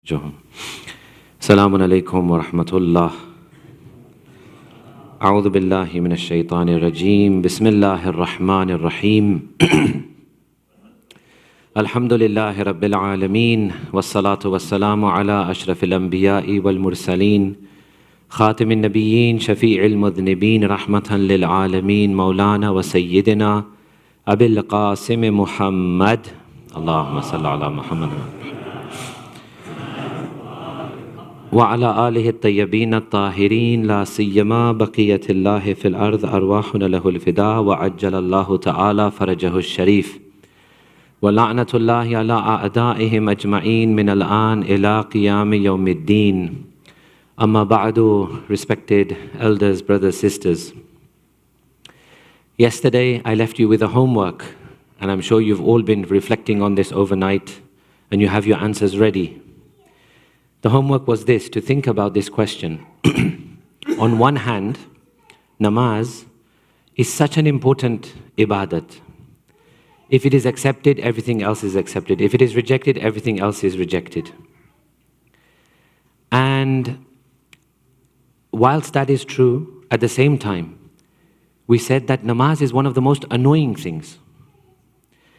Assalamu alaikum wa rahmatullah. A'udhu billahi minash shaitanir rajeem. Bismillahir rahmanir rahim. Alhamdulillahi rabbil alameen. Wassalatu wassalamu ala ashrafil anbiya'i wal mursaleen. Khatimin nabiyyin, shafi'il mudhnibin, rahmatan lil alameen. Maulana wa sayyidina Abil Qasim Muhammad. Allahumma salli ala Muhammad. وعلى آله الطيبين الطاهرين لا سيما بقية الله في الأرض أرواحنا له الفداء وعجل الله تعالى فرجه الشريف ولعنة الله على أعدائهم أجمعين من الآن إلى قيام يوم الدين. أما بعد, respected elders, brothers, sisters. Yesterday I left you with a homework, and I'm sure you've all been reflecting on this overnight and you have your answers ready. The homework was this, to think about this question. On one hand, Namaaz is such an important ibadat. If it is accepted, everything else is accepted. If it is rejected, everything else is rejected. And whilst that is true, at the same time, we said that Namaaz is one of the most annoying things.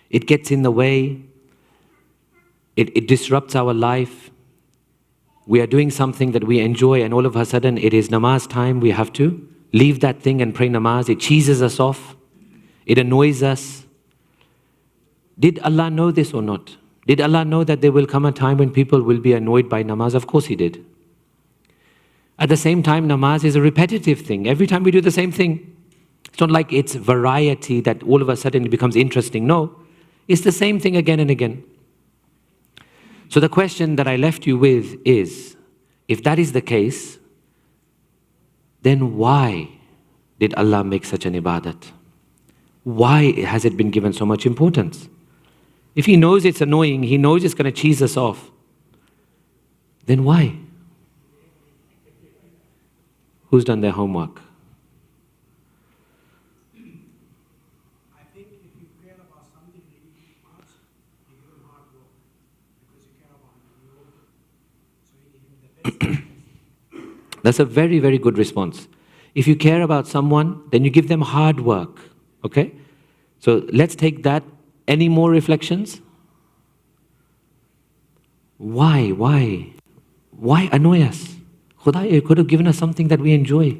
It gets in the way, it disrupts our life. We are doing something that we enjoy and all of a sudden it is Namaaz time, we have to leave that thing and pray Namaaz. It cheeses us off, it annoys us. Did Allah know this or not? Did Allah know that there will come a time when people will be annoyed by Namaaz? Of course He did. At the same time, Namaaz is a repetitive thing. Every time we do the same thing. It's not like it's variety that all of a sudden it becomes interesting. No, it's the same thing again and again. So the question that I left you with is, if that is the case, then why did Allah make such an ibadat? Why has it been given so much importance? If He knows it's annoying, He knows it's going to cheese us off, then why? Who's done their homework? That's a very, very good response. If you care about someone, then you give them hard work. Okay? So let's take that. Any more reflections? Why? Why annoy us? Khuda, you could have given us something that we enjoy.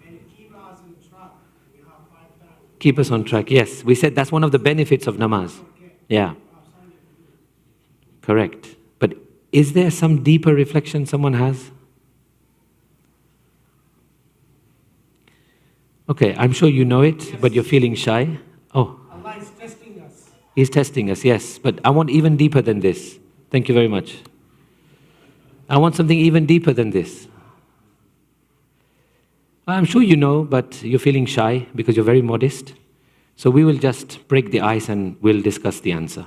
And keep us on track. We have 5 times. Keep us on track. Yes, we said that's one of the benefits of Namaaz. Yeah. Correct. But is there some deeper reflection someone has? Okay, I'm sure you know it, but you're feeling shy. Oh. Allah is testing us. He's testing us, yes. But I want even deeper than this. Thank you very much. I want something even deeper than this. I'm sure you know, but you're feeling shy because you're very modest. So we will just break the ice and we'll discuss the answer.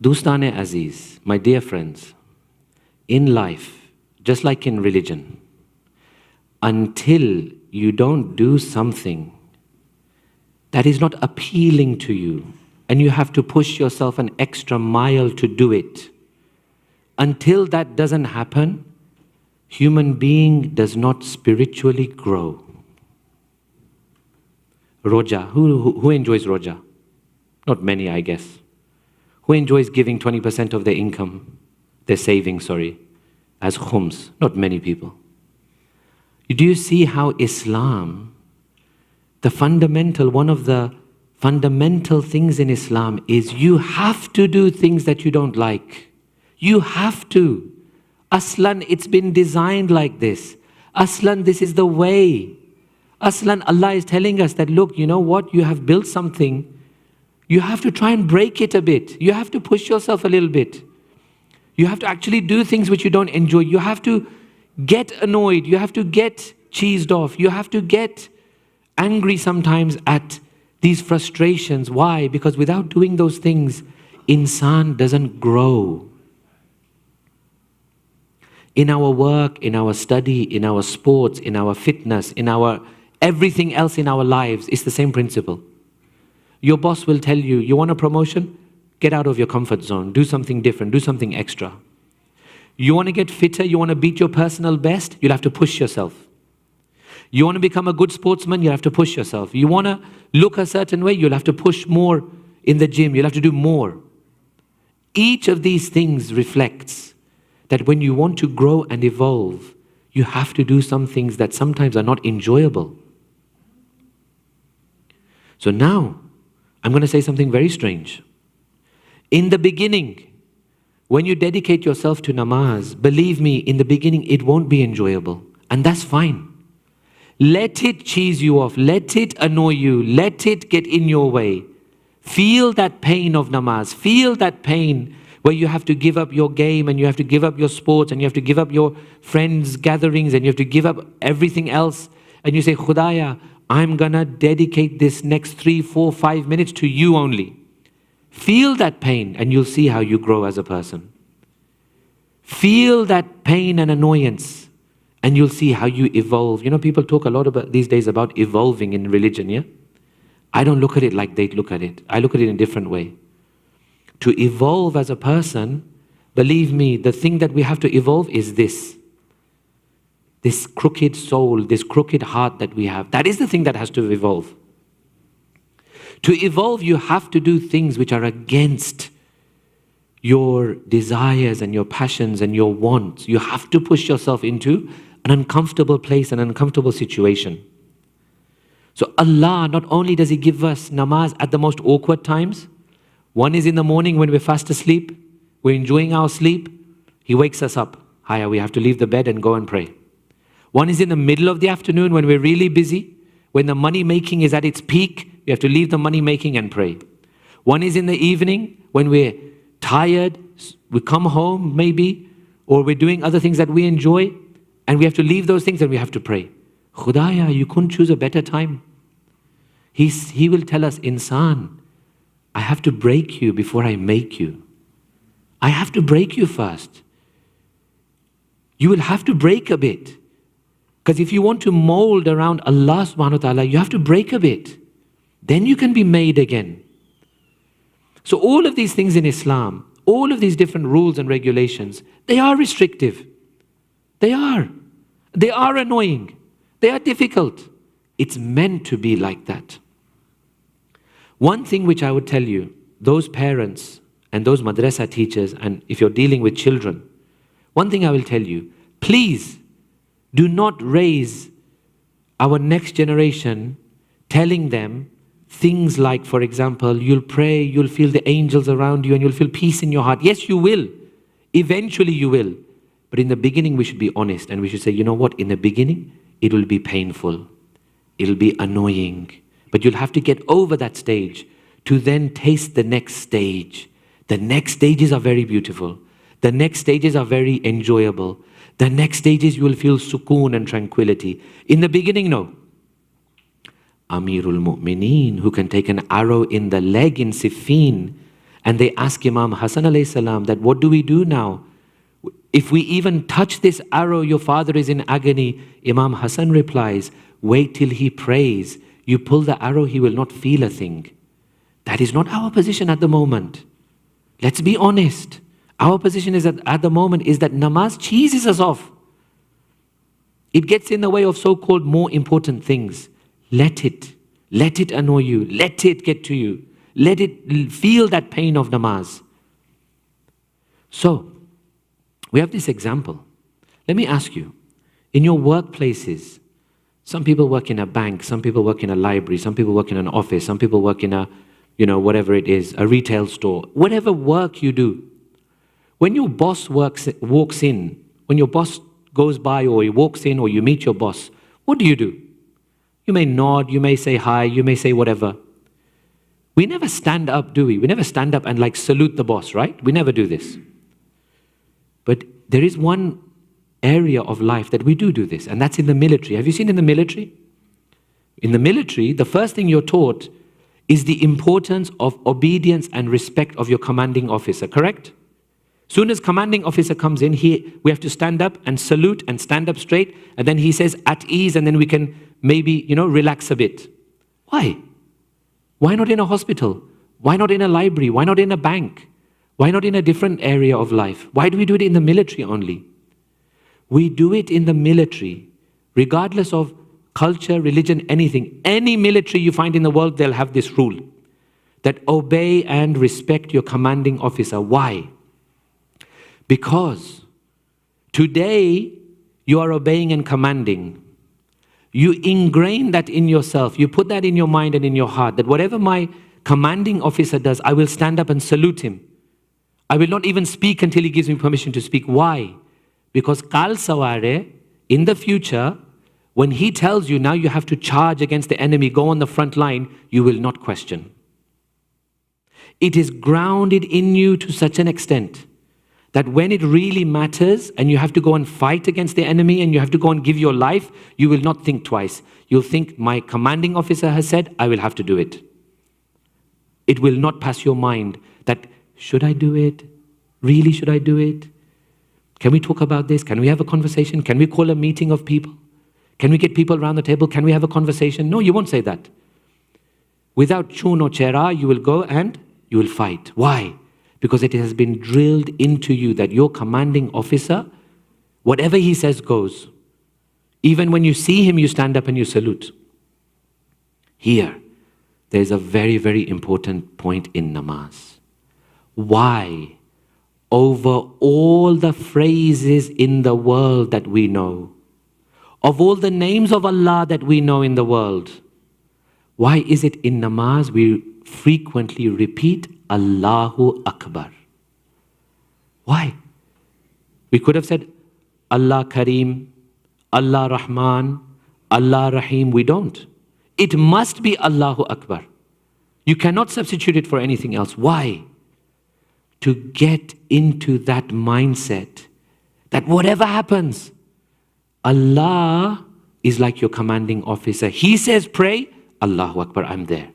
Dostane Aziz, my dear friends, in life, just like in religion, until you don't do something that is not appealing to you, and you have to push yourself an extra mile to do it, until that doesn't happen, human being does not spiritually grow. Roja, who enjoys Roja? Not many, I guess. Who enjoys giving 20% of their income, their savings, as khums? Not many people. Do you see how Islam, one of the fundamental things in Islam is you have to do things that you don't like. You have to. Aslan, it's been designed like this. Aslan, this is the way. Aslan, Allah is telling us that, look, you know what? You have built something. You have to try and break it a bit. You have to push yourself a little bit. You have to actually do things which you don't enjoy. You have to get annoyed. You have to get cheesed off. You have to get angry sometimes at these frustrations. Why? Because without doing those things, insan doesn't grow. In our work, in our study, in our sports, in our fitness, in our everything else in our lives, it's the same principle. Your boss will tell you, you want a promotion? Get out of your comfort zone. Do something different. Do something extra. You want to get fitter? You want to beat your personal best? You'll have to push yourself. You want to become a good sportsman? You'll have to push yourself. You want to look a certain way? You'll have to push more in the gym. You'll have to do more. Each of these things reflects that when you want to grow and evolve, you have to do some things that sometimes are not enjoyable. So now, I'm going to say something very strange. In the beginning, when you dedicate yourself to namaz, believe me, in the beginning it won't be enjoyable. And that's fine. Let it cheese you off. Let it annoy you. Let it get in your way. Feel that pain of namaz. Feel that pain where you have to give up your game and you have to give up your sports and you have to give up your friends' gatherings and you have to give up everything else. And you say, Khudaya, I'm gonna dedicate this next 3, 4, 5 minutes to you only. Feel that pain and you'll see how you grow as a person. Feel that pain and annoyance and you'll see how you evolve. You know, people talk a lot about these days about evolving in religion, yeah? I don't look at it like they look at it. I look at it in a different way. To evolve as a person, believe me, the thing that we have to evolve is this. This crooked soul, this crooked heart that we have. That is the thing that has to evolve. To evolve, you have to do things which are against your desires and your passions and your wants. You have to push yourself into an uncomfortable place, an uncomfortable situation. So Allah, not only does He give us namaz at the most awkward times, one is in the morning when we're fast asleep, we're enjoying our sleep, He wakes us up. Hiya, we have to leave the bed and go and pray. One is in the middle of the afternoon when we're really busy, when the money making is at its peak, you have to leave the money making and pray. One is in the evening when we're tired, we come home maybe, or we're doing other things that we enjoy, and we have to leave those things and we have to pray. Khudaya, you couldn't choose a better time. He will tell us, Insan, I have to break you before I make you. I have to break you first. You will have to break a bit. Because if you want to mold around Allah subhanahu wa ta'ala, you have to break a bit. Then you can be made again. So all of these things in Islam, all of these different rules and regulations, they are restrictive. They are. They are annoying. They are difficult. It's meant to be like that. One thing which I would tell you, those parents and those madrasa teachers, and if you're dealing with children, one thing I will tell you, please do not raise our next generation telling them things like, for example, you'll pray, you'll feel the angels around you and you'll feel peace in your heart. Yes, you will. Eventually you will. But in the beginning we should be honest and we should say, you know what, in the beginning it will be painful. It'll be annoying. But you'll have to get over that stage to then taste the next stage. The next stages are very beautiful. The next stages are very enjoyable. The next stages you will feel sukoon and tranquility. In the beginning, no. Amirul Mu'mineen, who can take an arrow in the leg in Siffin, and they ask Imam Hassan alayhi salam that what do we do now? If we even touch this arrow, your father is in agony. Imam Hassan replies, wait till he prays. You pull the arrow, he will not feel a thing. That is not our position at the moment. Let's be honest. Our position is that at the moment is that namaz cheeses us off. It gets in the way of so-called more important things. Let it annoy you. Let it get to you. Let it feel that pain of namaz. So, we have this example. Let me ask you, in your workplaces, some people work in a bank, some people work in a library, some people work in an office, some people work in a, whatever it is, a retail store, whatever work you do. When your boss walks in, when your boss goes by or he walks in or you meet your boss, what do? You may nod, you may say hi, you may say whatever. We never stand up, do we? We never stand up and salute the boss, right? We never do this. But there is one area of life that we do this, and that's in the military. Have you seen in the military? In the military, the first thing you're taught is the importance of obedience and respect of your commanding officer, correct? Soon as commanding officer comes in, we have to stand up and salute and stand up straight, and then he says at ease, and then we can maybe, relax a bit. Why? Why not in a hospital? Why not in a library? Why not in a bank? Why not in a different area of life? Why do we do it in the military only? We do it in the military, regardless of culture, religion, anything. Any military you find in the world, they'll have this rule that obey and respect your commanding officer. Why? Because today you are obeying and commanding. You ingrain that in yourself. You put that in your mind and in your heart that whatever my commanding officer does, I will stand up and salute him. I will not even speak until he gives me permission to speak. Why? Because kal saware, in the future, when he tells you now you have to charge against the enemy, go on the front line, you will not question. It is grounded in you to such an extent that when it really matters and you have to go and fight against the enemy and you have to go and give your life, you will not think twice. You'll think, my commanding officer has said, I will have to do it. It will not pass your mind that, should I do it? Really, should I do it? Can we talk about this? Can we have a conversation? Can we call a meeting of people? Can we get people around the table? Can we have a conversation? No, you won't say that. Without chun or chera, you will go and you will fight. Why? Because it has been drilled into you that your commanding officer, whatever he says goes. Even when you see him, you stand up and you salute. Here, there is a very, very important point in namaz. Why? Over all the phrases in the world that we know, of all the names of Allah that we know in the world, why is it in namaz we frequently repeat Allahu Akbar? Why? We could have said Allah Kareem, Allah Rahman, Allah Rahim. We don't. It must be Allahu Akbar. You cannot substitute it for anything else. Why? To get into that mindset that whatever happens, Allah is like your commanding officer. He says pray, Allahu Akbar, I'm there.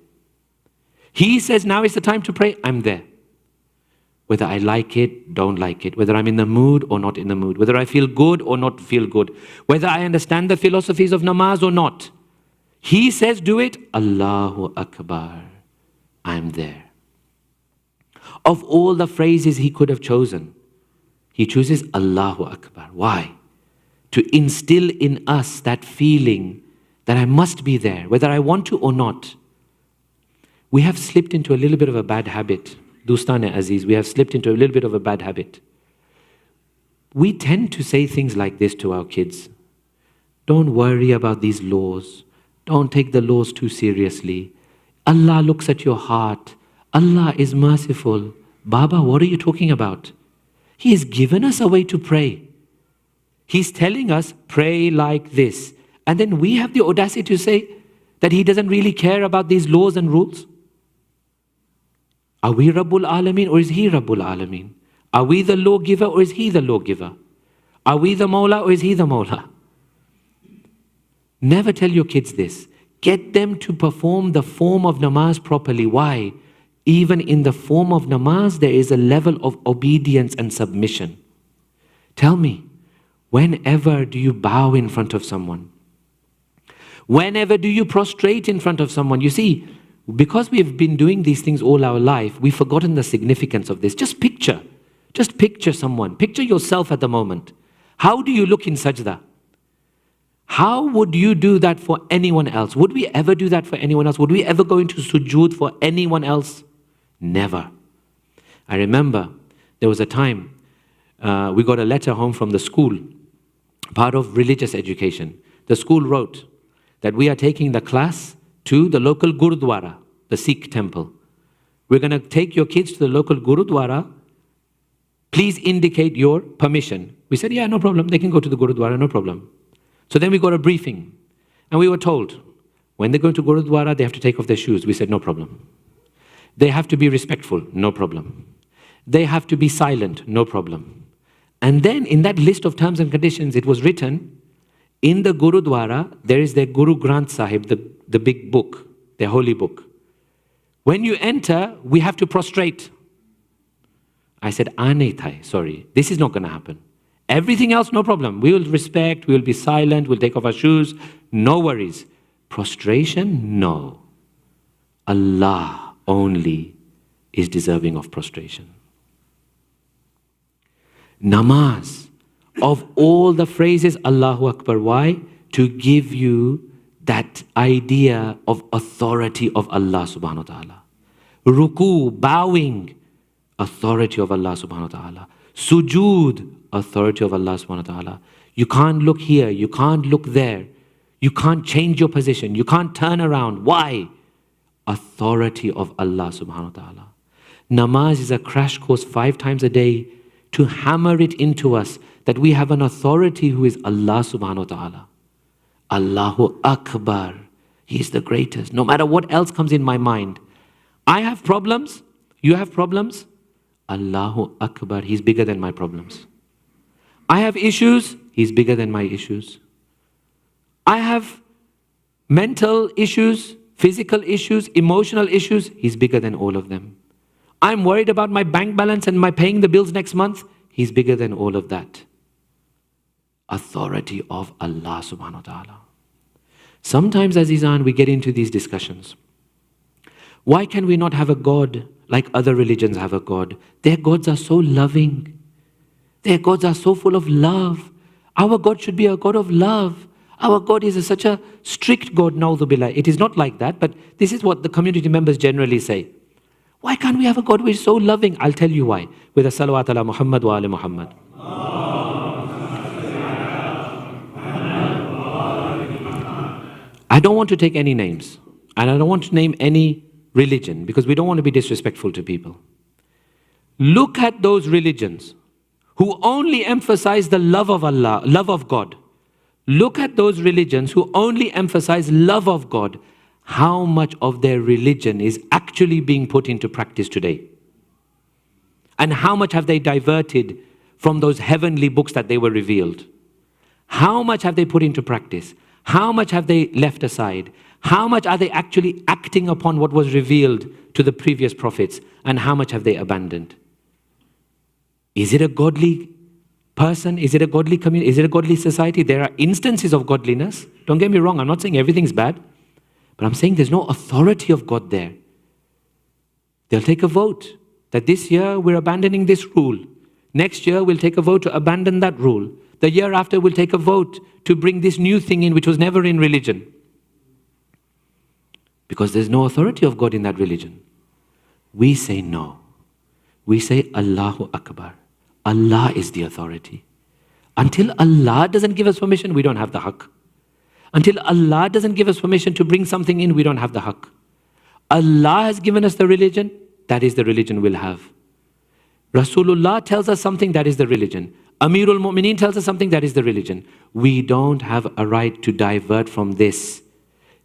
He says now is the time to pray, I'm there. Whether I like it, don't like it, whether I'm in the mood or not in the mood, whether I feel good or not feel good, whether I understand the philosophies of namaz or not. He says do it, Allahu Akbar, I'm there. Of all the phrases he could have chosen, he chooses Allahu Akbar. Why? To instill in us that feeling that I must be there, whether I want to or not. We have slipped into a little bit of a bad habit. Dostan-e Aziz, we have slipped into a little bit of a bad habit. We tend to say things like this to our kids. Don't worry about these laws. Don't take the laws too seriously. Allah looks at your heart. Allah is merciful. Baba, what are you talking about? He has given us a way to pray. He's telling us, pray like this. And then we have the audacity to say that he doesn't really care about these laws and rules. Are we Rabbul Alameen or is he Rabbul Alameen? Are we the lawgiver or is he the lawgiver? Are we the Mawla or is he the Mawla? Never tell your kids this. Get them to perform the form of namaz properly. Why? Even in the form of namaz, there is a level of obedience and submission. Tell me, whenever do you bow in front of someone? Whenever do you prostrate in front of someone? You see, because we have been doing these things all our life, we've forgotten the significance of this. Just picture someone. Picture yourself at the moment. How do you look in sajda? How would you do that for anyone else? Would we ever do that for anyone else? Would we ever go into sujood for anyone else? Never. I remember there was a time we got a letter home from the school, part of religious education. The school wrote that we are taking the class to the local Gurudwara, the Sikh temple. We're going to take your kids to the local Gurudwara. Please indicate your permission. We said, yeah, no problem. They can go to the Gurudwara, no problem. So then we got a briefing. And we were told, when they go to Gurudwara, they have to take off their shoes. We said, no problem. They have to be respectful, no problem. They have to be silent, no problem. And then in that list of terms and conditions, it was written, in the Gurudwara, there is their Guru Granth Sahib, the big book, their holy book. When you enter, we have to prostrate. I said, nahi thai, sorry, this is not going to happen. Everything else, no problem. We will respect, we will be silent, we'll take off our shoes, no worries. Prostration, no. Allah only is deserving of prostration. Namaaz, of all the phrases, Allahu Akbar. Why? To give you that idea of authority of Allah subhanahu wa ta'ala. Ruku, bowing, authority of Allah subhanahu wa ta'ala. Sujood, authority of Allah subhanahu wa ta'ala. You can't look here, you can't look there. You can't change your position, you can't turn around. Why? Authority of Allah subhanahu wa ta'ala. Namaz is a crash course 5 times a day to hammer it into us that we have an authority who is Allah subhanahu wa ta'ala. Allahu Akbar. He is the greatest. No matter what else comes in my mind. I have problems, you have problems. Allahu Akbar. He's bigger than my problems. I have issues, He's bigger than my issues. I have mental issues, physical issues, emotional issues. He's bigger than all of them. I'm worried about my bank balance and my paying the bills next month. He's bigger than all of that. Authority of Allah subhanahu wa ta'ala. Sometimes, Azizan, we get into these discussions. Why can we not have a God like other religions have a God? Their gods are so loving. Their gods are so full of love. Our God should be a God of love. Our God is such a strict God, na'udhu billah. It is not like that, but this is what the community members generally say. Why can't we have a God who is so loving? I'll tell you why. With a salawat ala Muhammad wa ala Muhammad. I don't want to take any names. And I don't want to name any religion because we don't want to be disrespectful to people. Look at those religions who only emphasize the love of Allah, love of God. Look at those religions who only emphasize love of God. How much of their religion is actually being put into practice today? And how much have they diverted from those heavenly books that they were revealed? How much have they put into practice? How much have they left aside? How much are they actually acting upon what was revealed to the previous prophets? And how much have they abandoned? Is it a godly person? Is it a godly community? Is it a godly society? There are instances of godliness. Don't get me wrong, I'm not saying everything's bad. But I'm saying there's no authority of God there. They'll take a vote that this year we're abandoning this rule. Next year we'll take a vote to abandon that rule. The year after we'll take a vote to bring this new thing in which was never in religion. Because there's no authority of God in that religion. We say no. We say Allahu Akbar. Allah is the authority. Until Allah doesn't give us permission, we don't have the haqq. Until Allah doesn't give us permission to bring something in, we don't have the haqq. Allah has given us the religion, that is the religion we'll have. Rasulullah tells us something, that is the religion. Amirul Mu'mineen tells us something, that is the religion. We don't have a right to divert from this.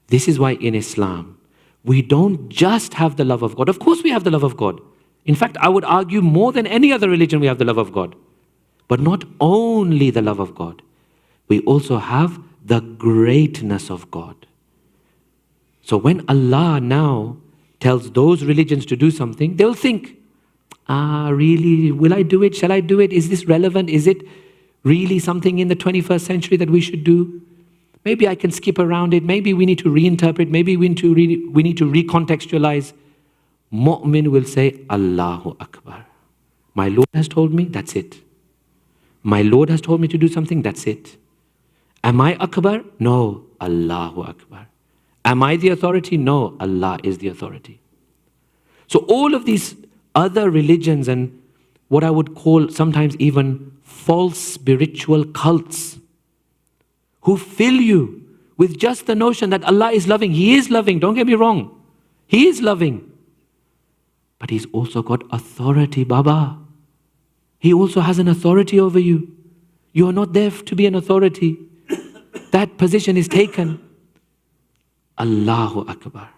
This is why in Islam, we don't just have the love of God. Of course we have the love of God. In fact, I would argue more than any other religion we have the love of God. But not only the love of God. We also have the greatness of God. So when Allah now tells those religions to do something, they'll think, really, will I do it? Shall I do it? Is this relevant? Is it really something in the 21st century that we should do? Maybe I can skip around it. Maybe we need to reinterpret. Maybe we need to recontextualize. Mu'min will say, Allahu Akbar. My Lord has told me, that's it. My Lord has told me to do something, that's it. Am I Akbar? No, Allahu Akbar. Am I the authority? No, Allah is the authority. So all of these other religions and what I would call sometimes even false spiritual cults who fill you with just the notion that Allah is loving. He is loving, don't get me wrong. He is loving. But He's also got authority, Baba. He also has an authority over you. You are not there to be an authority. That position is taken. Allahu Akbar.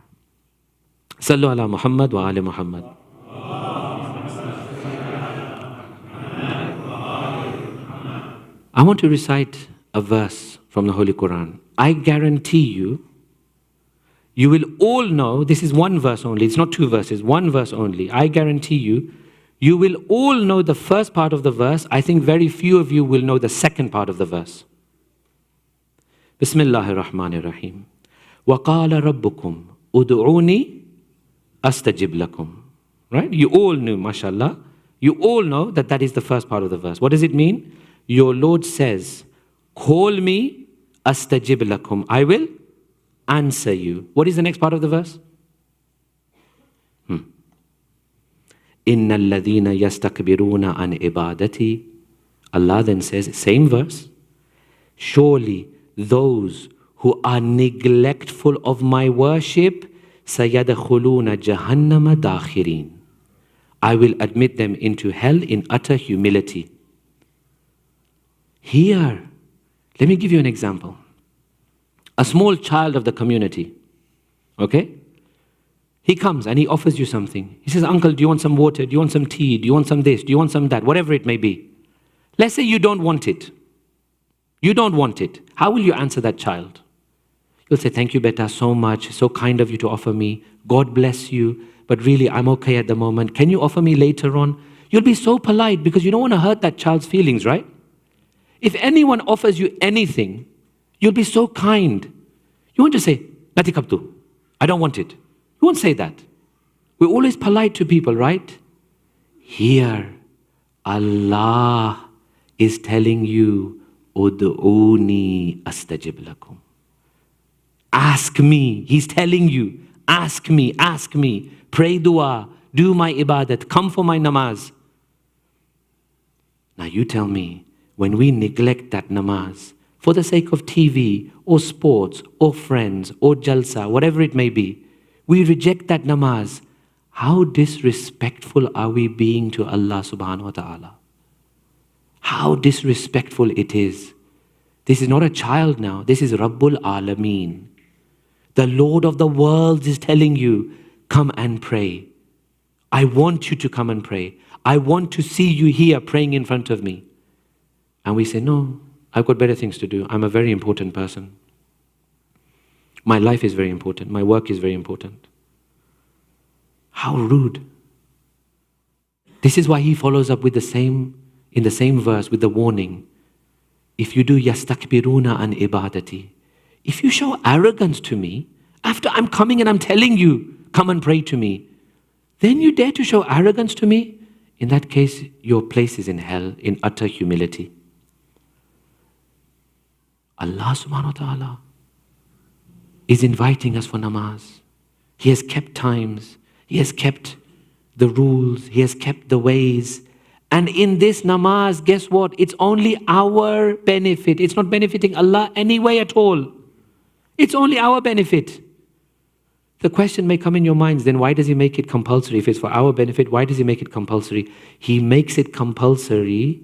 Sallu ala Muhammad wa ala Muhammad. I want to recite a verse from the Holy Quran. I guarantee you, you will all know, this is one verse only, it's not two verses, one verse only. I guarantee you, you will all know the first part of the verse. I think very few of you will know the second part of the verse. Bismillahir Rahmanir Rahim. وَقَالَ رَبُّكُمْ أُدْعُونِي أَسْتَجِبْ لَكُمْ. Right? You all knew, mashallah. You all know that that is the first part of the verse. What does it mean? Your Lord says, call me, astajib lakum. I will answer you. What is the next part of the verse? Inna alladhina yastakbiruna an ibadati. Allah then says, same verse. Surely those who are neglectful of my worship, sayadkhuluna jahannama dakhirin. I will admit them into hell in utter humility. Here, let me give you an example. A small child of the community, okay? He comes and he offers you something. He says, uncle, do you want some water? Do you want some tea? Do you want some this? Do you want some that? Whatever it may be. Let's say you don't want it. You don't want it. How will you answer that child? You'll say, thank you, beta, so much. So kind of you to offer me. God bless you. But really, I'm okay at the moment. Can you offer me later on? You'll be so polite because you don't want to hurt that child's feelings, right? If anyone offers you anything, you'll be so kind. You won't just say, Nati kaptu, I don't want it. You won't say that. We're always polite to people, right? Here, Allah is telling you, Ud'uni astajib lakum. Ask me. He's telling you, ask me, ask me. Pray dua, do my ibadat, come for my namaz. Now you tell me, when we neglect that namaz for the sake of TV or sports or friends or jalsa, whatever it may be, we reject that namaz. How disrespectful are we being to Allah subhanahu wa ta'ala? How disrespectful it is. This is not a child now. This is Rabbul Alameen. The Lord of the worlds is telling you, come and pray. I want you to come and pray. I want to see you here praying in front of me. And we say, no, I've got better things to do. I'm a very important person. My life is very important. My work is very important. How rude. This is why he follows up with in the same verse with the warning. If you do yastakbiruna an ibadati, if you show arrogance to me, after I'm coming and I'm telling you, come and pray to me, then you dare to show arrogance to me? In that case, your place is in hell, in utter humility. Allah subhanahu wa ta'ala is inviting us for namaz. He has kept times. He has kept the rules. He has kept the ways. And in this namaz, guess what? It's only our benefit. It's not benefiting Allah anyway at all. It's only our benefit. The question may come in your minds, then why does he make it compulsory? If it's for our benefit, why does he make it compulsory? He makes it compulsory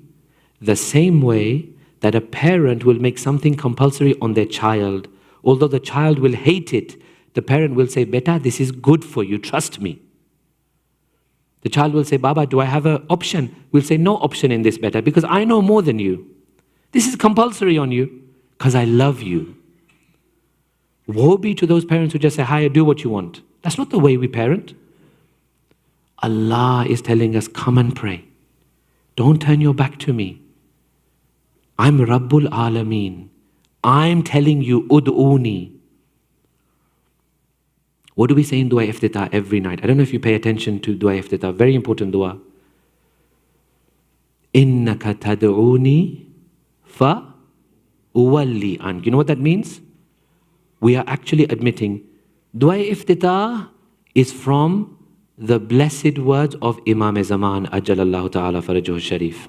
the same way that a parent will make something compulsory on their child. Although the child will hate it, the parent will say, beta, this is good for you, trust me. The child will say, Baba, do I have an option? We'll say, no option in this, beta, because I know more than you. This is compulsory on you, because I love you. Woe be to those parents who just say, hi, do what you want. That's not the way we parent. Allah is telling us, come and pray. Don't turn your back to me. I'm Rabbul Alameen. I'm telling you, ud'uni. What do we say in Dua Iftitah every night? I don't know if you pay attention to Dua Iftitah. Very important dua. Innaka tad'uni fa uwalli ank. You know what that means? We are actually admitting Dua Iftitah is from the blessed words of Imam Zaman, Ajjalallahu Ta'ala Farajuhu Sharif.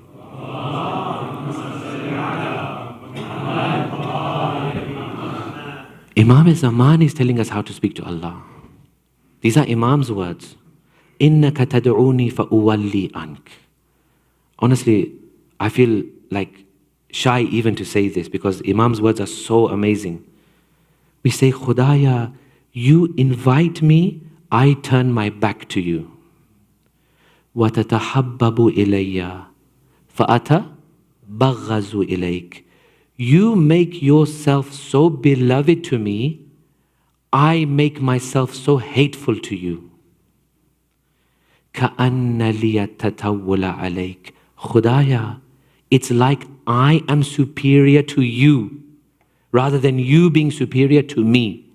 Imam Zaman is telling us how to speak to Allah. These are Imam's words. Innaka tad'uni fa uwalli ank. Honestly, I feel like shy even to say this because Imam's words are so amazing. We say, Khudaya, you invite me, I turn my back to you. وَتَتَحَبَّبُ إِلَيَّ فَأَتَبَغَّزُ إِلَيْكَ. You make yourself so beloved to me, I make myself so hateful to you. كَأَنَّ لِيَ تَتَوُّلَ عَلَيْكَ. Khudaya, it's like I am superior to you rather than you being superior to me.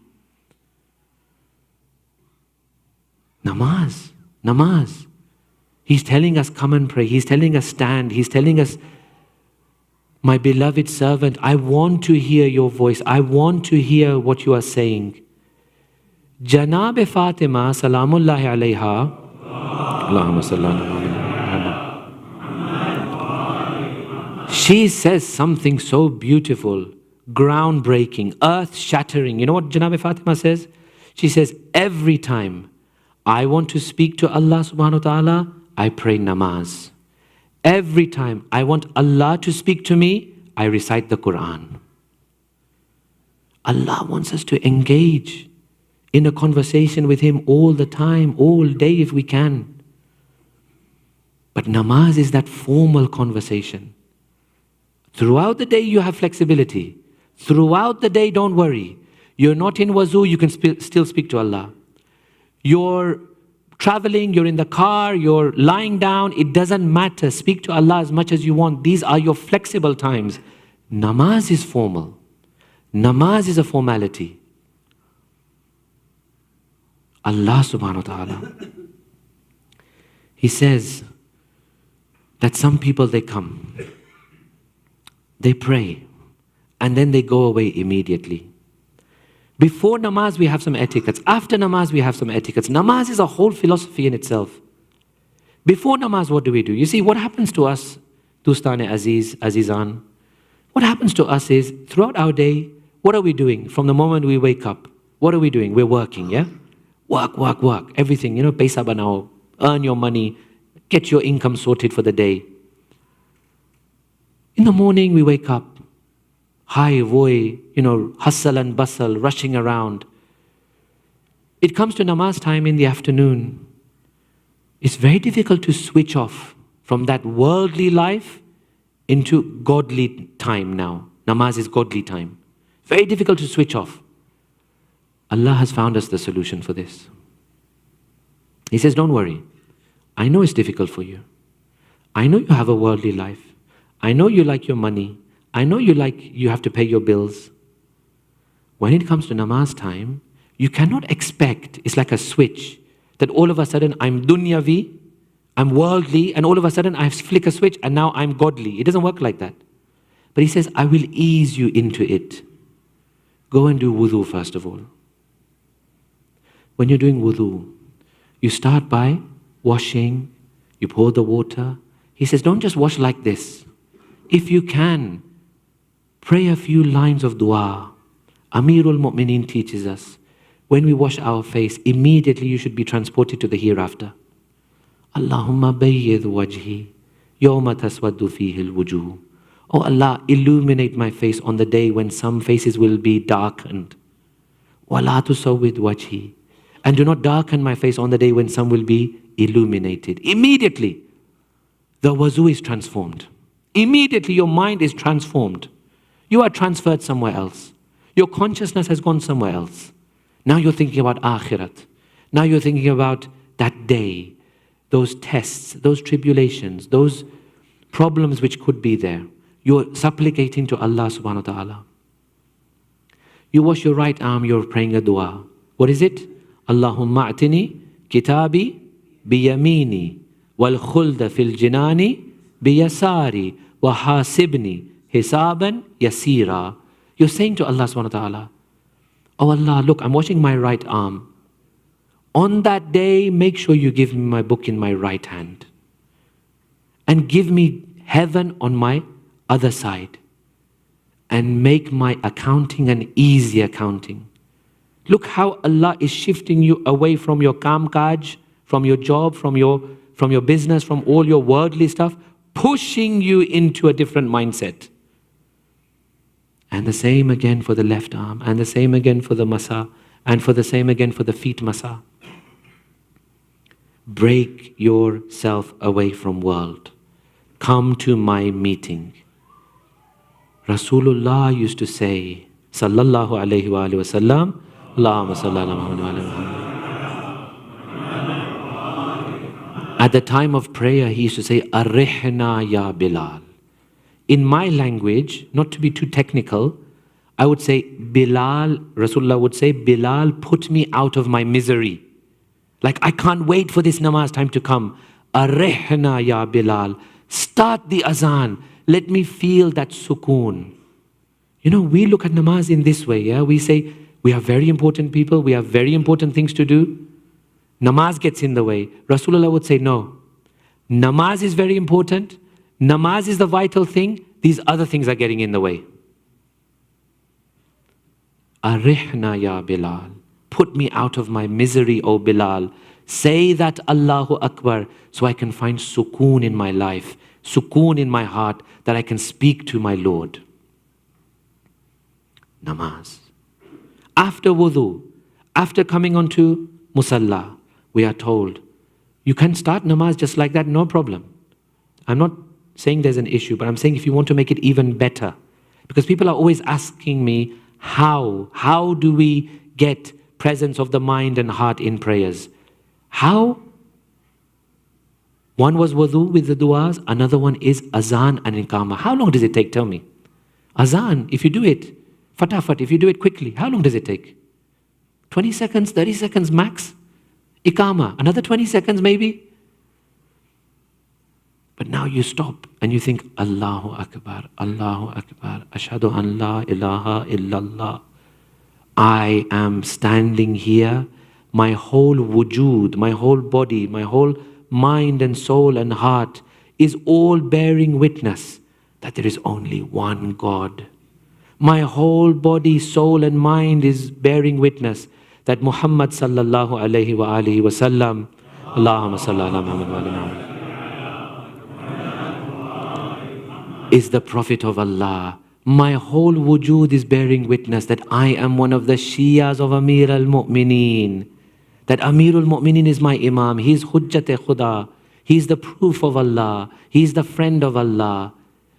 Namaz. He's telling us, come and pray. He's telling us, stand. He's telling us, my beloved servant, I want to hear your voice. I want to hear what you are saying. Janab Fatima, salamullahi alayha, Allahumma salli ala Muhammad. She says something so beautiful, groundbreaking, earth-shattering. You know what Janab Fatima says? She says, every time I want to speak to Allah subhanahu wa ta'ala, I pray namaz. Every time I want Allah to speak to me, I recite the Quran. Allah wants us to engage in a conversation with Him all the time, all day if we can. But namaz is that formal conversation. Throughout the day you have flexibility. Throughout the day, don't worry. You're not in wuzu, you can still speak to Allah. You're traveling, you're in the car, you're lying down, it doesn't matter. Speak to Allah as much as you want. These are your flexible times. Namaz is formal. Namaz is a formality. Allah subhanahu wa ta'ala, He says that some people, they come, they pray, and then they go away immediately. Before namaz, we have some etiquettes. After namaz, we have some etiquettes. Namaz is a whole philosophy in itself. Before namaz, what do? You see, what happens to us, Dostan-e Aziz, Azizan, what happens to us is, throughout our day, what are we doing? From the moment we wake up, what are we doing? We're working, yeah? Work, work, work. Everything, paisa banao, earn your money, get your income sorted for the day. In the morning, we wake up. Hi, voy, hustle and bustle, rushing around. It comes to namaz time in the afternoon. It's very difficult to switch off from that worldly life into godly time now. Namaz is godly time. Very difficult to switch off. Allah has found us the solution for this. He says, don't worry. I know it's difficult for you. I know you have a worldly life. I know you like your money. I know you have to pay your bills. When it comes to namaz time, you cannot expect, it's like a switch, that all of a sudden I'm dunyavi, I'm worldly, and all of a sudden I flick a switch and now I'm godly. It doesn't work like that. But He says, I will ease you into it. Go and do wudu first of all. When you're doing wudu, you start by washing, you pour the water. He says, don't just wash like this. If you can, pray a few lines of dua. Amirul Mu'mineen teaches us, when we wash our face, immediately you should be transported to the hereafter. Allahumma bayyid wajhi, yawma taswaddu fihi al-wujuh. Oh Allah, illuminate my face on the day when some faces will be darkened. Wala tusawwid wajhi. And do not darken my face on the day when some will be illuminated. Immediately, the wuzu is transformed. Immediately your mind is transformed. You are transferred somewhere else. Your consciousness has gone somewhere else. Now you're thinking about akhirat. Now you're thinking about that day, those tests, those tribulations, those problems which could be there. You're supplicating to Allah subhanahu wa ta'ala. You wash your right arm, you're praying a dua. What is it? Allahumma a'tini kitabi biyamini wal khulda fil jinani biyasari wa hasibni hisaban yasira. You're saying to Allah subhanahu wa ta'ala, oh Allah, look, I'm washing my right arm. On that day, make sure you give me my book in my right hand. And give me heaven on my other side. And make my accounting an easy accounting. Look how Allah is shifting you away from your kamkaj, from your job, from your business, from all your worldly stuff, pushing you into a different mindset. And the same again for the left arm, and the same again for the masa, and for the same again for the feet masa. Break yourself away from world. Come to my meeting. Rasulullah used to say, sallallahu alayhi wa sallam, Allahumma salli ala Muhammad wa ala Muhammad. At the time of prayer, he used to say, Arihna ya Bilal. In my language, not to be too technical, I would say, Bilal, Rasulullah would say, Bilal, put me out of my misery. Like, I can't wait for this namaz time to come. Arihna ya Bilal. Start the azan. Let me feel that sukoon. You know, we look at namaz in this way, yeah? We say, we are very important people, we have very important things to do. Namaz gets in the way. Rasulullah would say, no. Namaz is very important. Namaz is the vital thing. These other things are getting in the way. Arihna ya Bilal. Put me out of my misery, O Bilal. Say that Allahu Akbar so I can find sukoon in my life, sukoon in my heart, that I can speak to my Lord. Namaz. After wudu, after coming onto musalla, we are told, you can start namaz just like that, no problem. I'm not saying there's an issue, but I'm saying if you want to make it even better. Because people are always asking me, how do we get presence of the mind and heart in prayers? How? One was wudu with the du'as, another one is azan and iqamah. How long does it take? Tell me. Azan, if you do it, fatafat, if you do it quickly, how long does it take? 20 seconds, 30 seconds max? Iqamah, another 20 seconds maybe? But now you stop and you think, Allahu Akbar, Ashhadu an la ilaha illallah. I am standing here, my whole wujud, my whole body, my whole mind and soul and heart is all bearing witness that there is only one God. My whole body, soul and mind is bearing witness that Muhammad sallallahu alayhi wa alihi wa sallam, Allahumma salli ala Muhammad wa ala Muhammad, is the Prophet of Allah. My whole wujud is bearing witness that I am one of the Shias of Amir al-Mu'mineen. That Amir al-Mu'mineen is my Imam. He is Hujjat-e-Khuda. He is the proof of Allah. He is the friend of Allah.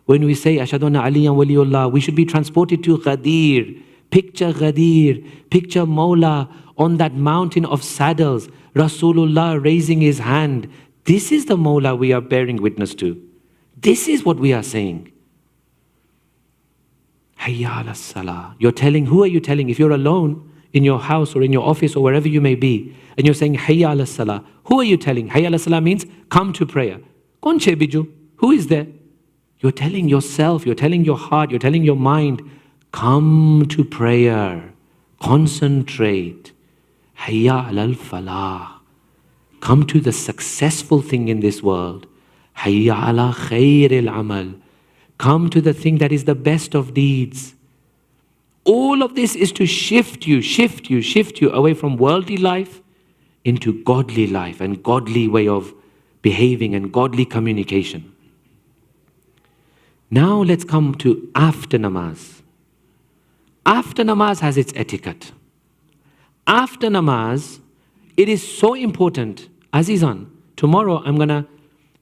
When we say Ashhadu anna Aliyan Waliullah, we should be transported to Ghadir. Picture Ghadir. Picture Mawla on that mountain of saddles. Rasulullah raising his hand. This is the Mawla we are bearing witness to. This is what we are saying. Hayya ala salah. You're telling, who are you telling? If you're alone in your house or in your office or wherever you may be, and you're saying Hayya ala salah, who are you telling? Hayya ala salah means come to prayer. Konche biju? Who is there? You're telling yourself, you're telling your heart, you're telling your mind, come to prayer. Concentrate. Hayya ala falah. Come to the successful thing in this world. Hayya ala khairil amal. Come to the thing that is the best of deeds. All of this is to shift you away from worldly life into godly life and godly way of behaving and godly communication. Now let's come to after namaz. After namaz has its etiquette. After namaz, it is so important. Azizan, tomorrow I'm going to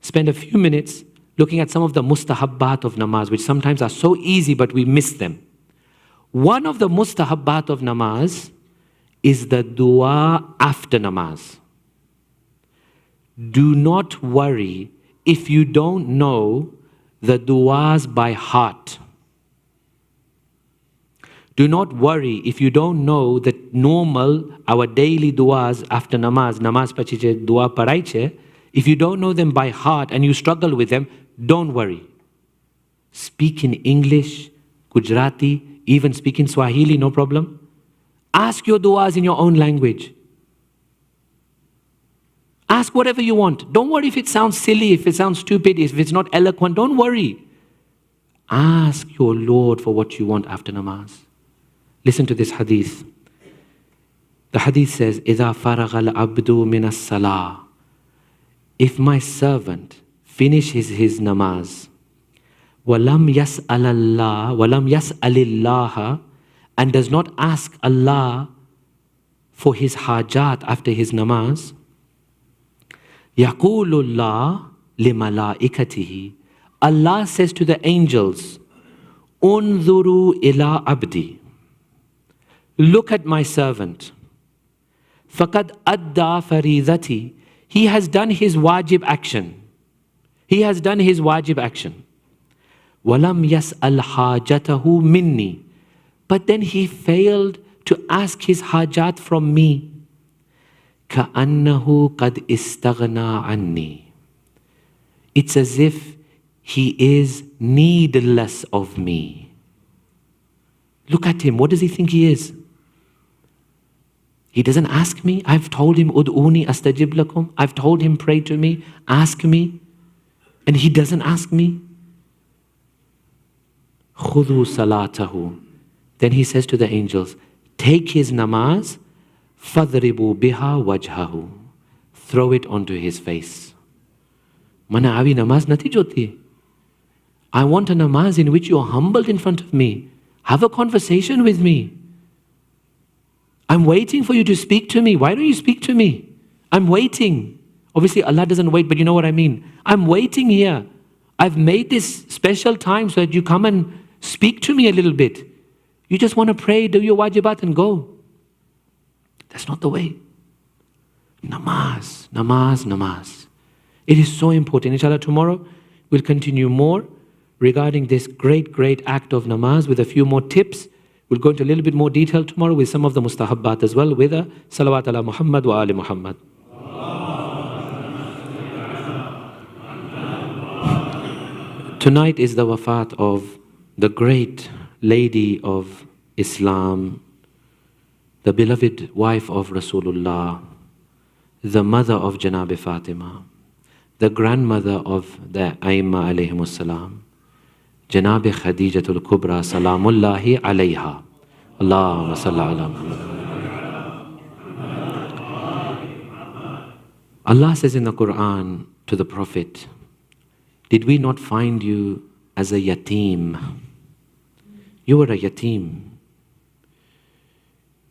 spend a few minutes looking at some of the mustahabbat of namaz, which sometimes are so easy but we miss them. One of the mustahabbat of namaz is the dua after namaz. Do not worry if you don't know the duas by heart. Do not worry if you don't know the normal, our daily duas after namaz, namaz pachiche dua paraiche. If you don't know them by heart and you struggle with them, don't worry. Speak in English, Gujarati, even speak in Swahili, no problem. Ask your duas in your own language. Ask whatever you want. Don't worry if it sounds silly, if it sounds stupid, if it's not eloquent. Don't worry. Ask your Lord for what you want after namaz. Listen to this hadith. The hadith says, إِذَا فَرَغَ الْعَبْدُ مِنَ الصَّلَاةِ. If my servant finishes his namaz, وَلَمْ يَسْأَلَ اللَّهَ, and does not ask Allah for his hajat after his namaz, يَقُولُ اللَّهُ لِمَلَائِكَتِهِ. Allah says to the angels, أُنظُرُوا إِلَىٰ عَبْدِي. Look at my servant. فَقَدْ أَدَّى فَرِيضَتِي. He has done his wajib action. He has done his wajib action. وَلَمْ يَسْأَلْ حَاجَتَهُ مِنِّي. But then he failed to ask his hajat from me. كَأَنَّهُ قَدْ إِسْتَغْنَى عَنِّي. It's as if he is needless of me. Look at him. What does he think he is? He doesn't ask me. I've told him, Ud'uni astajib lakum. I've told him, pray to me, ask me. And he doesn't ask me. Khudhu salatahu. Then he says to the angels, take his namaz, fadribu biha wajhahu. Throw it onto his face. Mana avi namaz nati joti. I want a namaz in which you are humbled in front of me. Have a conversation with me. I'm waiting for you to speak to me. Why don't you speak to me? I'm waiting. Obviously Allah doesn't wait, but you know what I mean. I'm waiting here. I've made this special time so that you come and speak to me a little bit. You just want to pray, do your wajibat and go. That's not the way. Namaz, namaz, namaz. It is so important. Inshallah, tomorrow we'll continue more regarding this great, great act of namaz with a few more tips. We'll go into a little bit more detail tomorrow with some of the mustahabbat as well, with a salawat ala Muhammad wa ali Muhammad. Tonight is the wafat of the great lady of Islam, the beloved wife of Rasulullah, the mother of Janab Fatima, the grandmother of the Aimma alayhimus salam, Janab Khadijatul Kubra salamullahi alayha. Allahumma salli ala Muhammad. Allah says in the Quran to the Prophet, did we not find you as a yatim? You were a yatim.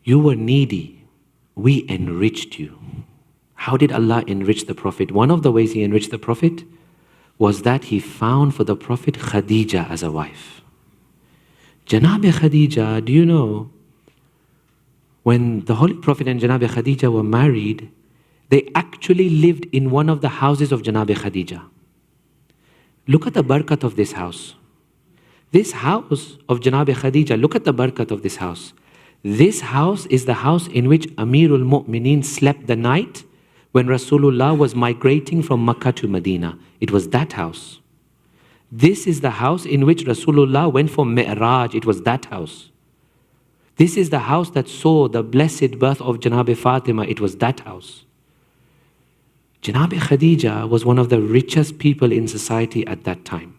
You were needy. We enriched you. How did Allah enrich the Prophet? One of the ways He enriched the Prophet was that He found for the Prophet Khadija as a wife. Janab Khadija, do you know, when the Holy Prophet and Janab Khadija were married, they actually lived in one of the houses of Janab Khadija. Look at the barakat of this house. This house of Janab Khadija, look at the barakat of this house. This house is the house in which Amirul Mu'mineen slept the night when Rasulullah was migrating from Makkah to Medina. It was that house. This is the house in which Rasulullah went for Mi'raj. It was that house. This is the house that saw the blessed birth of Janab Fatima. It was that house. Janab Khadija was one of the richest people in society at that time.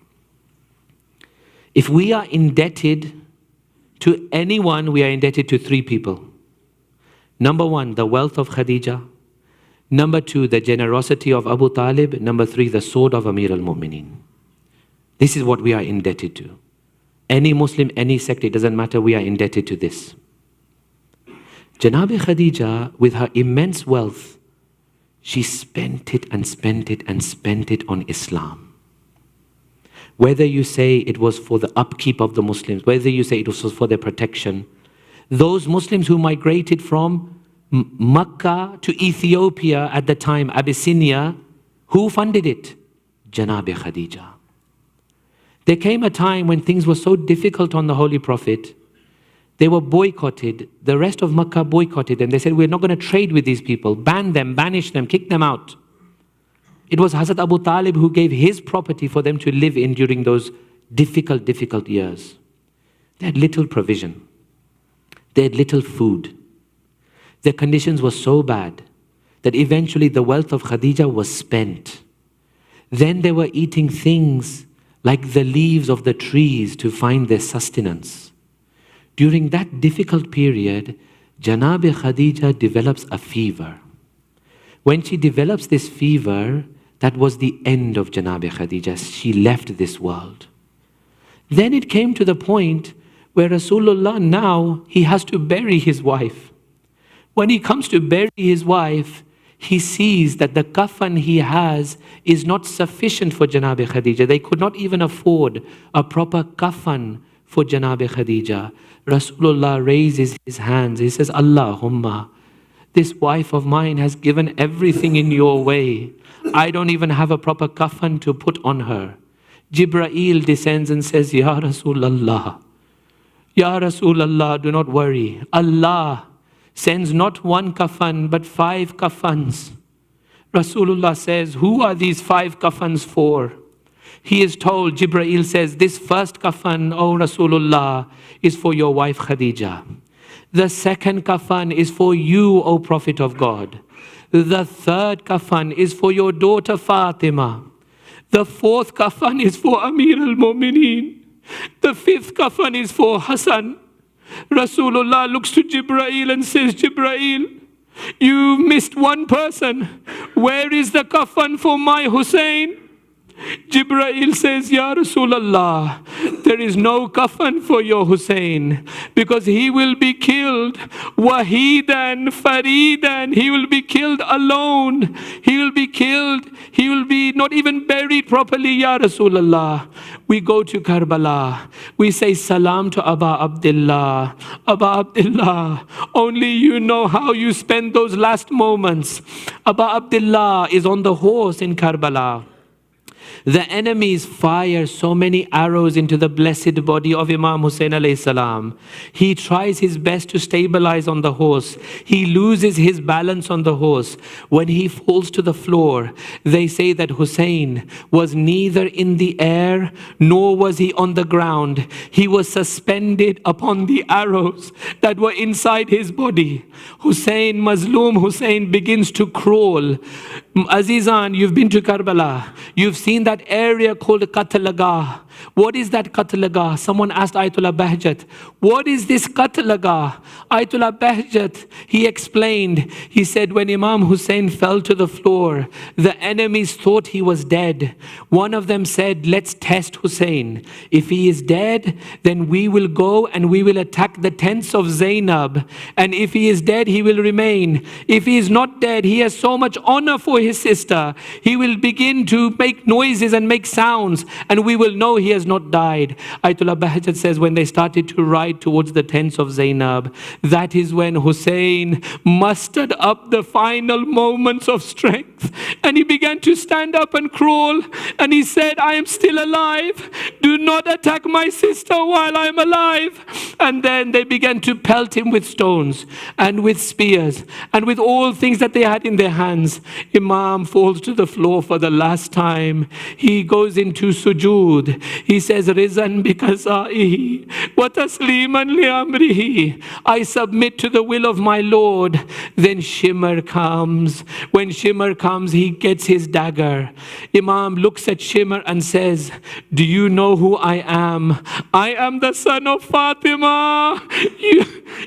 If we are indebted to anyone, we are indebted to three people. Number one, the wealth of Khadija. Number two, the generosity of Abu Talib. Number three, the sword of Amir al-Mu'mineen. This is what we are indebted to. Any Muslim, any sect, it doesn't matter, we are indebted to this. Janab Khadija, with her immense wealth, she spent it and spent it and spent it on Islam. Whether you say it was for the upkeep of the Muslims, whether you say it was for their protection, those Muslims who migrated from Makkah to Ethiopia at the time, Abyssinia, who funded it? Janab Khadija. There came a time when things were so difficult on the Holy Prophet, they were boycotted. The rest of Makkah boycotted them. They said, we're not going to trade with these people. Ban them, banish them, kick them out. It was Hazrat Abu Talib who gave his property for them to live in during those difficult, difficult years. They had little provision. They had little food. Their conditions were so bad that eventually the wealth of Khadija was spent. Then they were eating things like the leaves of the trees to find their sustenance. During that difficult period, Janab Khadija develops a fever. When she develops this fever, that was the end of Janab Khadija. She left this world. Then it came to the point where Rasulullah now, he has to bury his wife. When he comes to bury his wife, he sees that the kafan he has is not sufficient for Janab Khadija. They could not even afford a proper kafan for Janab Khadija. Rasulullah raises his hands. He says, Allahumma, this wife of mine has given everything in your way. I don't even have a proper kafan to put on her. Jibreel descends and says, Ya Rasulallah, Ya Rasulallah, do not worry. Allah sends not one kafan but 5 kafans. Rasulullah says, who are these 5 kafans for? He is told, Jibreel says, this first kafan, O Rasulullah, is for your wife Khadija. The second kafan is for you, O Prophet of God. The third kafan is for your daughter Fatima. The fourth kafan is for Amir al-Mu'mineen. The fifth kafan is for Hassan. Rasulullah looks to Jibreel and says, Jibreel, you missed one person. Where is the kafan for my Hussein? Jibreel says, Ya Rasulullah, there is no kafan for your Hussein because he will be killed wahidan, faridan. He will be killed alone. He will be killed. He will be not even buried properly, Ya Rasulullah. We go to Karbala. We say salam to Abba Abdullah. Abba Abdullah, only you know how you spend those last moments. Abba Abdullah is on the horse in Karbala. The enemies fire so many arrows into the blessed body of Imam Hussein alayhi salam. He tries his best to stabilize on the horse. He loses his balance on the horse. When he falls to the floor, they say that Hussein was neither in the air nor was he on the ground. He was suspended upon the arrows that were inside his body. Hussein, Mazloom Hussein, begins to crawl. Azizan, you've been to Karbala. You've seen that area called Qatlagah. What is that Qatlagah? Someone asked Ayatollah Bahjat, what is this Qatlagah? Ayatollah Bahjat, he explained. He said, when Imam Hussein fell to the floor, the enemies thought he was dead. One of them said, let's test Hussein. If he is dead, then we will go and we will attack the tents of Zainab. And if he is dead, he will remain. If he is not dead, he has so much honor for his sister. He will begin to make noises and make sounds, and we will know he has not died. Ayatollah Bahjat says when they started to ride towards the tents of Zainab, that is when Hussein mustered up the final moments of strength, and he began to stand up and crawl, and he said, I am still alive. Do not attack my sister while I am alive. And then they began to pelt him with stones and with spears and with all things that they had in their hands. Imam falls to the floor for the last time. He goes into sujood. He says, Rizan bikasa'ihi wa tasliman li amrihi. I submit to the will of my Lord. Then Shimmer comes. When Shimmer comes, he gets his dagger. Imam looks at Shimmer and says, do you know who I am? I am the son of Fatima.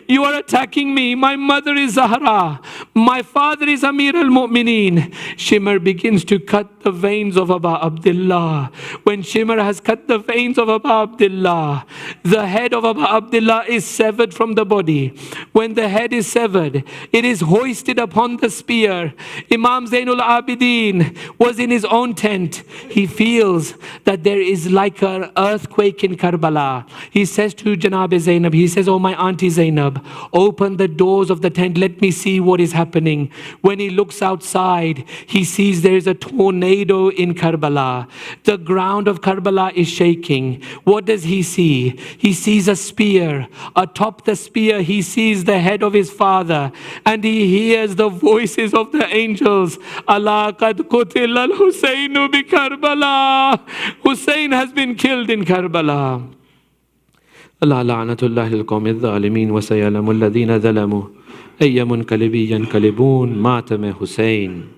You are attacking me. My mother is Zahra. My father is Amir al-Mu'mineen. Shimmer begins to cut the veins of Abba Abdullah. When Shimmer has cut the veins of Abba Abdullah, the head of Abba Abdullah is severed from the body. When the head is severed, it is hoisted upon the spear. Imam Zainul Abidin was in his own tent. He feels that there is like an earthquake in Karbala. He says to Janab Zainab, he says, oh my auntie Zainab, open the doors of the tent, let me see what is happening. When he looks outside, he sees there is a tornado in Karbala. The ground of Karbala is shaking. What does he see? He sees a spear. Atop the spear, he sees the head of his father, and he hears the voices of the angels. Allah qad qutila al-Husseinu bi Karbala. Hussein has been killed in Karbala. Allah la'natullahi al-qawmi al-zalimin wa sayalamu alladhina zalamu ayya munqalibi yanqalibun matame Hussein.